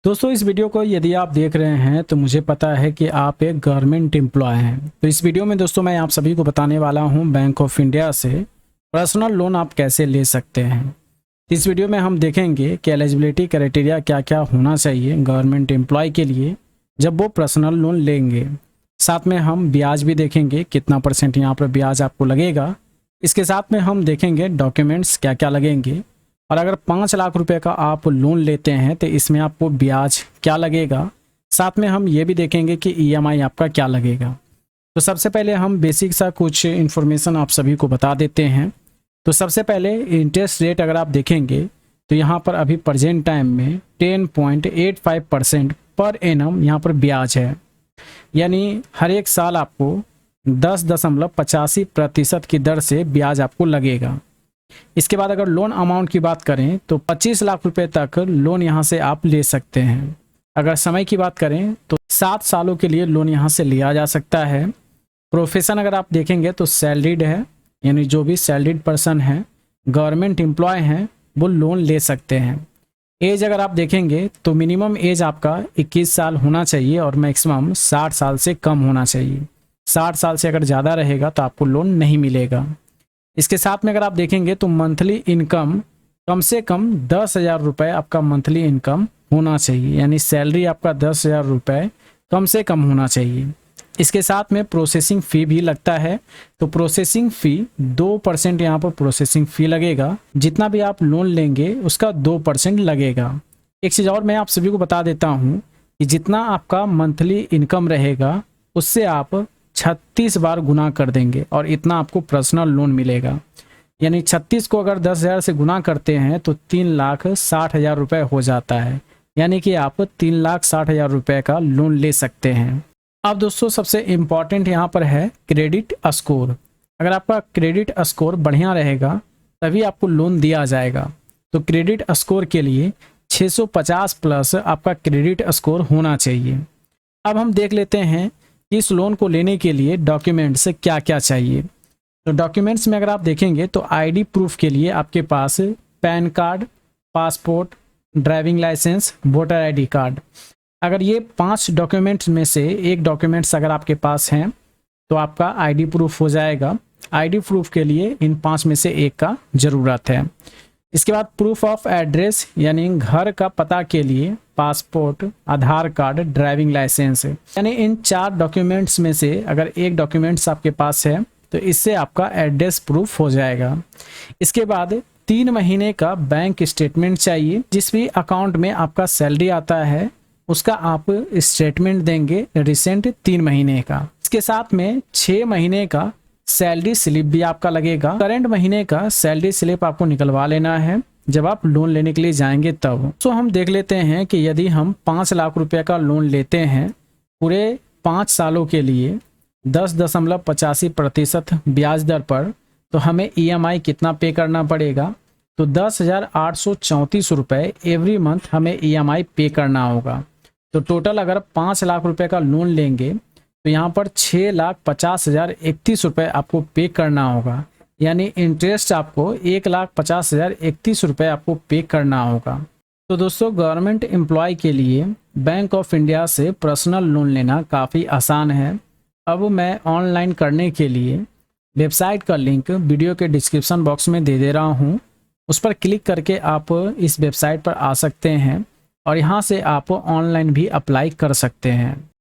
दोस्तों इस वीडियो को यदि आप देख रहे हैं तो मुझे पता है कि आप एक गवर्नमेंट एम्प्लॉय हैं। तो इस वीडियो में दोस्तों मैं आप सभी को बताने वाला हूं बैंक ऑफ इंडिया से पर्सनल लोन आप कैसे ले सकते हैं। इस वीडियो में हम देखेंगे कि एलिजिबिलिटी क्राइटेरिया क्या क्या होना चाहिए गवर्नमेंट एम्प्लॉय के लिए जब वो पर्सनल लोन लेंगे। साथ में हम ब्याज भी देखेंगे, कितना % यहाँ पर ब्याज आपको लगेगा। इसके साथ में हम देखेंगे डॉक्यूमेंट्स क्या क्या लगेंगे, और अगर 5 लाख रुपए का आप लोन लेते हैं तो इसमें आपको ब्याज क्या लगेगा। साथ में हम ये भी देखेंगे कि ईएमआई आपका क्या लगेगा। तो सबसे पहले हम बेसिक सा कुछ इन्फॉर्मेशन आप सभी को बता देते हैं। तो सबसे पहले इंटरेस्ट रेट अगर आप देखेंगे तो यहाँ पर अभी प्रेजेंट टाइम में 10.85% पर एनम यहाँ पर ब्याज है, यानी हर एक साल आपको 10.85% की दर से ब्याज आपको लगेगा। इसके बाद अगर लोन अमाउंट की बात करें तो 25 लाख रुपए तक लोन यहाँ से आप ले सकते हैं। अगर समय की बात करें तो 7 सालों के लिए लोन यहाँ से लिया जा सकता है। प्रोफेशन अगर आप देखेंगे तो सैलरीड है, यानी जो भी सैलरीड पर्सन है, गवर्नमेंट एम्प्लॉय हैं, वो लोन ले सकते हैं। एज अगर आप देखेंगे तो मिनिमम एज आपका 21 साल होना चाहिए और मैक्सिमम 60 साल से कम होना चाहिए। 60 साल से अगर ज़्यादा रहेगा तो आपको लोन नहीं मिलेगा। इसके साथ में अगर आप देखेंगे तो मंथली इनकम कम से कम 10,000 रुपये आपका मंथली इनकम होना चाहिए, यानी सैलरी आपका 10,000 रुपये कम से कम होना चाहिए। इसके साथ में प्रोसेसिंग फ़ी भी लगता है, तो प्रोसेसिंग फ़ी 2% यहाँ पर प्रोसेसिंग फ़ी लगेगा। जितना भी आप लोन लेंगे उसका 2% लगेगा। एक चीज़ और मैं आप सभी को बता देता हूँ कि जितना आपका मंथली इनकम रहेगा उससे आप 36 बार गुना कर देंगे और इतना आपको पर्सनल लोन मिलेगा। यानी 36 को अगर 10,000 से गुना करते हैं तो 3,60,000 रुपये हो जाता है, यानी कि आप 3,60,000 रुपये का लोन ले सकते हैं। अब दोस्तों सबसे इम्पॉर्टेंट यहाँ पर है क्रेडिट स्कोर। अगर आपका क्रेडिट स्कोर बढ़िया रहेगा तभी आपको लोन दिया जाएगा। तो क्रेडिट स्कोर के लिए 650 प्लस आपका क्रेडिट स्कोर होना चाहिए। अब हम देख लेते हैं इस लोन को लेने के लिए डॉक्यूमेंट्स क्या क्या चाहिए। तो डॉक्यूमेंट्स में अगर आप देखेंगे तो आईडी प्रूफ के लिए आपके पास PAN card, passport, driving licence, voter ID card, अगर ये 5 डॉक्यूमेंट्स में से एक डॉक्यूमेंट्स अगर आपके पास हैं तो आपका आईडी प्रूफ हो जाएगा। आईडी प्रूफ के लिए इन 5 में से एक का ज़रूरत है। इसके बाद प्रूफ ऑफ एड्रेस, यानी घर का पता के लिए पासपोर्ट, आधार कार्ड, ड्राइविंग लाइसेंस, यानी इन 4 डॉक्यूमेंट्स में से अगर एक डॉक्यूमेंट्स आपके पास है तो इससे आपका एड्रेस प्रूफ हो जाएगा। इसके बाद 3 महीने का बैंक स्टेटमेंट चाहिए। जिस भी अकाउंट में आपका सैलरी आता है उसका आप स्टेटमेंट देंगे रिसेंट 3 महीने का। इसके साथ में 6 महीने का सैलरी स्लिप भी आपका लगेगा। करंट महीने का सैलरी स्लिप आपको निकलवा लेना है जब आप लोन लेने के लिए जाएंगे तब। तो हम देख लेते हैं कि यदि हम 5 लाख रुपए का लोन लेते हैं पूरे 5 सालों के लिए 10.85% ब्याज दर पर, तो हमें ईएमआई कितना पे करना पड़ेगा। तो 10,834 रुपये एवरी मंथ हमें ईएमआई पे करना होगा। तो टोटल अगर 5 लाख रुपए का लोन लेंगे तो यहाँ पर 6,50,031 रुपये आपको पे करना होगा, यानी इंटरेस्ट आपको 1,50,031 रुपये आपको पे करना होगा। तो दोस्तों गवर्नमेंट एम्प्लॉय के लिए बैंक ऑफ इंडिया से पर्सनल लोन लेना काफ़ी आसान है। अब मैं ऑनलाइन करने के लिए वेबसाइट का लिंक वीडियो के डिस्क्रिप्शन बॉक्स में दे दे रहा हूँ। उस पर क्लिक करके आप इस वेबसाइट पर आ सकते हैं और यहाँ से आप ऑनलाइन भी अप्लाई कर सकते हैं।